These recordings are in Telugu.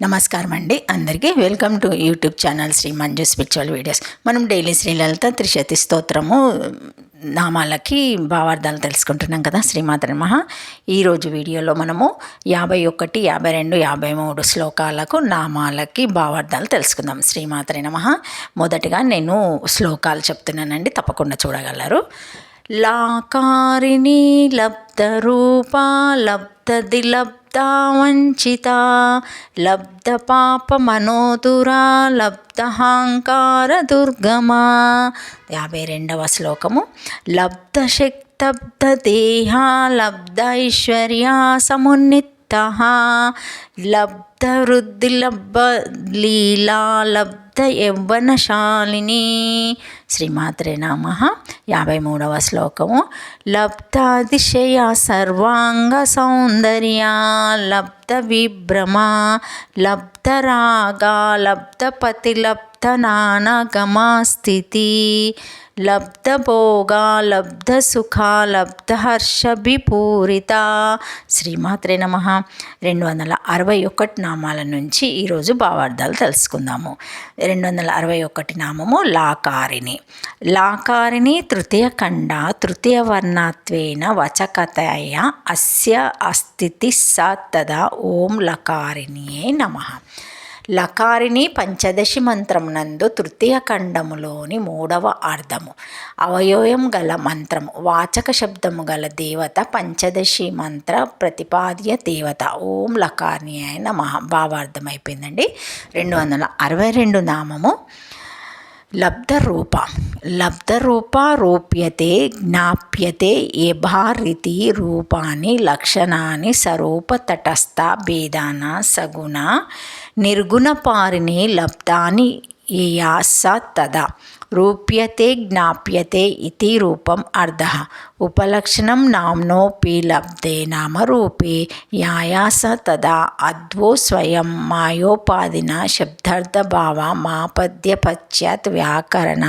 నమస్కారం అండి అందరికీ. Welcome to YouTube channel Shri Manju spiritual videos. మనం డైలీ శ్రీలలిత త్రిశతి స్తోత్రము నామాలకి భావార్థాలు తెలుసుకుంటున్నాం కదా. శ్రీమాత్రే నమః. ఈరోజు వీడియోలో మనము 51, 52, 53 శ్లోకాలకు నామాలకి భావార్థాలు తెలుసుకుందాం. శ్రీమాత్రే నమః. మొదటిగా నేను శ్లోకాలు చెప్తున్నానండి, తప్పకుండా చూడగలరు. లాకారిణి లబ్ధ రూపా లబ్ధది లబ్ధ వంచిత లబ్ధ పాప మనోదురా లబ్ధహాంకార దుర్గమా. 52వ శ్లోకము. లబ్ధ శక్తబ్ధ దేహ లబ్ధ ఐశ్వర్య సమున్నిత లబ్ధ వృద్ధి లబ్ధ లీలా లబ్ధ యవ్వనశాలిని. శ్రీమాత్రే నమః. 53వ శ్లోకము. లబ్ధాతిశయ సర్వాంగ సౌందర్య లబ్ధ విభ్రమ లబ్ధ రాగ లబ్ధ పతి లబ్ధ నానగమా స్థితి లబ్ధ భోగ లబ్ధ సుఖ లబ్ధ హర్ష విపూరిత. శ్రీమాత్రే నమః. 261 నామాల నుంచి ఈరోజు భావార్థాలు తెలుసుకుందాము. 261 నామము లాకారిణి. లాకారిణి తృతీయ ఖండ తృతీయ వర్ణత్వేన వచకతయ అస్య అస్థితి స తదా ఓం లకారిణియే నమః. లకారిణి పంచదశి మంత్రమునందు తృతీయ ఖండములోని 3వ అర్థము. అవయవం గల మంత్రము, వాచక శబ్దము గల దేవత, పంచదశి మంత్ర ప్రతిపాద్య దేవత. ఓం లకారిణియే నమః. భావార్థం అయిపోయిందండి. 262 నామము. లబ్ధరూప. లబ్ధరూప రూప్యతే జ్ఞాప్యతే యభారితి రూపాని లక్షణాని సరూప తటస్థ భేదాన సగుణ నిర్గుణ పారిణి లబ్ధాని యయా స తదా రూప్యతే జ్ఞాప్యతే ఇతి రూపం అర్థః. ఉపలక్షణం నామ్నోపి లబ్ధే నామరూపే యాయా స తదా అద్వో స్వయం మాయోపాధిన శబ్దార్థభావ మాపద్య పశ్చాత్ వ్యాకరణ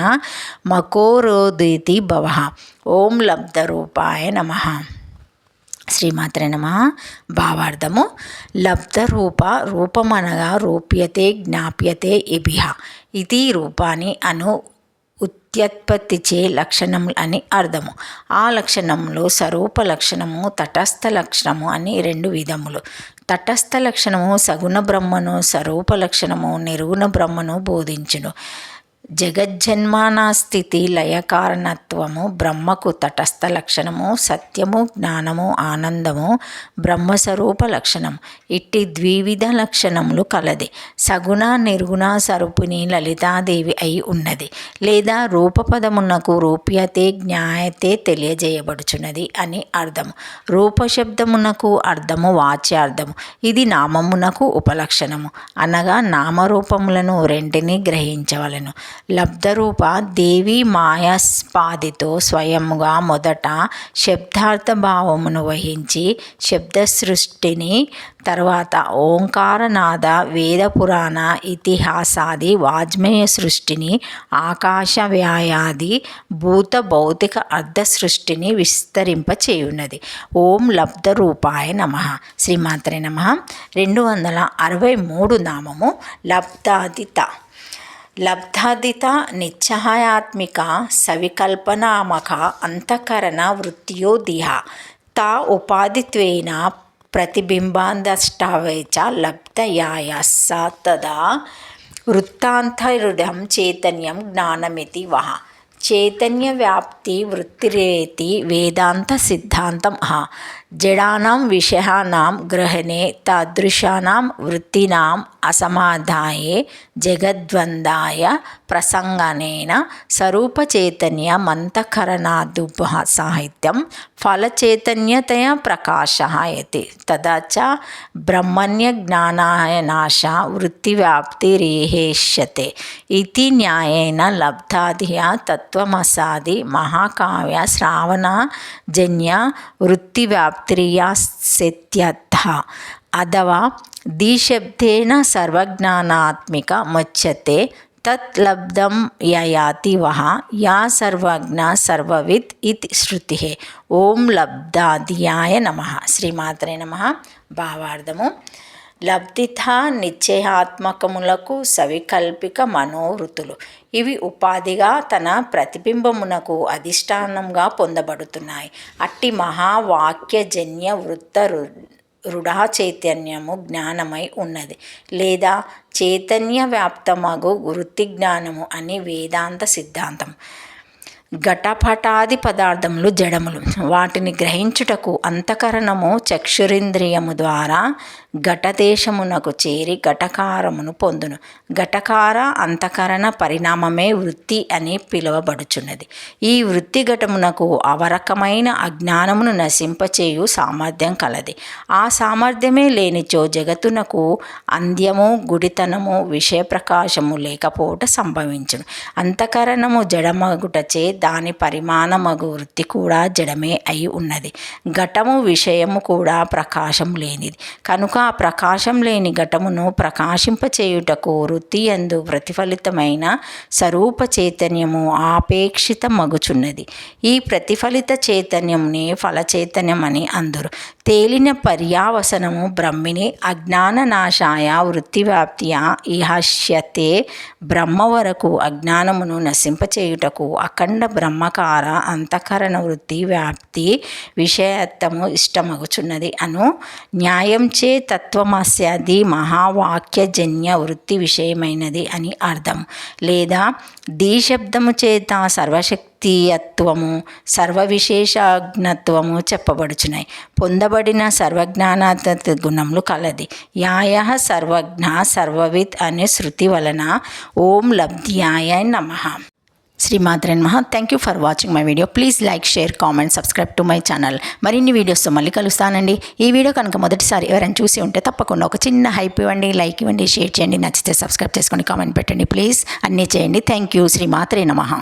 మకోరోదితి భవః. ఓం లబ్ధరూపాయ నమః. శ్రీమాత్రే నమః. భావార్థము. లబ్ధరూప రూపమనగా రూప్యతే జ్ఞాప్యతే ఇభిః. ఇది రూపాన్ని ఉత్పత్తిచే లక్షణం అని అర్థము. ఆ లక్షణములు స్వరూప లక్షణము, తటస్థ లక్షణము అని 2 విధములు. తటస్థ లక్షణము సగుణ బ్రహ్మను, స్వరూప లక్షణము నిర్గుణ బ్రహ్మను బోధించును. జగజ్జన్మాన స్థితి లయకారణత్వము బ్రహ్మకు తటస్థ లక్షణము, సత్యము జ్ఞానము ఆనందము బ్రహ్మస్వరూప లక్షణం. ఇట్టి ద్వివిధ లక్షణములు కలది. సగుణ నిర్గుణ స్వరూపిణి లలితాదేవి అయి ఉన్నది, లేదా రూపపదమునకు రూప్యతే జ్ఞాయతే తెలియజేయబడుచున్నది అని అర్థము. రూపశబ్దమునకు అర్థము వాచ్యార్థము. ఇది నామమునకు ఉపలక్షణము, అనగా నామరూపములను రెంటిని గ్రహించవలను. లబ్ధరూప దేవి మాయాస్పాదితో స్వయముగా మొదట శబ్దార్థ భావమును వహించి శబ్ద సృష్టిని, తర్వాత ఓంకారనాద వేద పురాణ ఇతిహాసాది వాజ్మేయ సృష్టిని, ఆకాశ వ్యాయాది భూత భౌతిక అర్ధ సృష్టిని విస్తరింపచేయున్నది. ఓం లబ్ధరూపాయ నమః. శ్రీమాత్రే నమః. 263 నామము. లబ్ధాదిత. లబ్ధాదిత నిశ్చయాత్మిక సవికల్పనామక అంతఃకరణ వృత్తియోదిహ తా ఉపాధిత్వేన ప్రతిబింబాదష్టావేచ లబ్ధయాయ స తదా వృత్తాంతరుఢం చైతన్యం జ్ఞానమితి వహ. చైతన్య వ్యాప్తి వృత్తిరేతి వేదాంత సిద్ధాంతం హ. జడానాం విషయానాం గ్రహణే తాదృశానాం వృత్తినాం అసమాధాయే జగద్వందాయ ప్రసంగనేన స్వరూప చైతన్య మంతఃకరణాదుభ సాహిత్యం ఫలచైతన్యతయ ప్రకాశః యతి తదా చ బ్రహ్మణ్య జ్ఞానాయ నాశ వృత్తివ్యాప్తిరేహేష్యతే ఇతి న్యాయేన లబ్ధాదియ తత్వమసాది మహాకావ్య శ్రావణజన్య వృత్తివ్యాప్తిర్యాస్యత్యర్థః. అథవా దిశబ్దేన సర్వజ్ఞానాత్మిక ముచ్యతే తత్ లబ్ధం యయాతి వహ యా సర్వజ్ఞ సర్వవిత్ ఇతి శృతిః. ఓం లబ్ధాదియాయ నమః. శ్రీమాత్రే నమః. భావార్థము. లబ్ధిత నిశ్చయాత్మకములకు సవికల్పిక మనోవృత్తులు. ఇవి ఉపాధిగా తన ప్రతిబింబమునకు అధిష్టానంగా పొందబడుతున్నాయి. అట్టి మహావాక్యజన్య వృత్త రుఢా చైతన్యము జ్ఞానమై ఉన్నది, లేదా చైతన్య వ్యాప్తమగు వృత్తి జ్ఞానము అని వేదాంత సిద్ధాంతం. ఘటపటాది పదార్థములు జడములు. వాటిని గ్రహించుటకు అంతఃకరణము చక్షురింద్రియము ద్వారా ఘటదేశమునకు చేరి ఘటకారమును పొందును. ఘటకార అంతఃకరణ పరిణామమే వృత్తి అని పిలువబడుచున్నది. ఈ వృత్తి ఘటమునకు అవరకమైన అజ్ఞానమును నశింపచేయు సామర్థ్యం కలది. ఆ సామర్థ్యమే లేనిచో జగత్తునకు అంద్యము, గుడితనము, విషయప్రకాశము లేకపోవట సంభవించును. అంతఃకరణము జడమగుటచే దాని పరిమాణమగు వృత్తి కూడా జడమే అయి ఉన్నది. ఘటము విషయము కూడా ప్రకాశం లేనిది కనుక ఆ ప్రకాశం లేని ఘటమును ప్రకాశింపచేయుటకు వృత్తి యందు ప్రతిఫలితమైన స్వరూప చైతన్యము ఆపేక్షిత మగుచున్నది. ఈ ప్రతిఫలిత చైతన్యముని ఫలచైతన్యం అని అందురు. తేలిన పర్యావసనము బ్రహ్మిని అజ్ఞాన నాశాయ వృత్తివ్యాప్తియ ఇహస్యతే. బ్రహ్మ వరకు అజ్ఞానమును నశింపచేయుటకు అఖండ బ్రహ్మకార అంతఃకరణ వృత్తి వ్యాప్తి విషయత్వము ఇష్టమగుచున్నది అను న్యాయంచే తత్వమస్యది మహావాక్యజన్య వృత్తి విషయమైనది అని అర్థం. లేదా శబ్దము చేత సర్వశక్తియత్వము సర్వవిశేషజ్ఞత్వము చెప్పబడుచున్నాయి. పొందబడిన సర్వజ్ఞానాత్మ గుణములు కలది. యాయ సర్వజ్ఞ సర్వవిత్ అనే శృతి వలన ఓం లబ్ధ్యాయ నమః. శ్రీమాత్రే నమః. Thank you for watching my video. Please like, share, comment, subscribe to my channel. మరిన్ని వీడియోస్తో మళ్ళీ కలుస్తానండి. ఈ వీడియో కనుక మొదటిసారి ఎవరైనా చూసి ఉంటే తప్పకుండా ఒక చిన్న హైప్ ఇవ్వండి, లైక్ ఇవ్వండి, షేర్ చేయండి, నచ్చితే సబ్స్క్రైబ్ చేసుకోండి, కామెంట్ పెట్టండి. ప్లీజ్ అన్నీ చేయండి. Thank you. శ్రీమాత్రే నమః.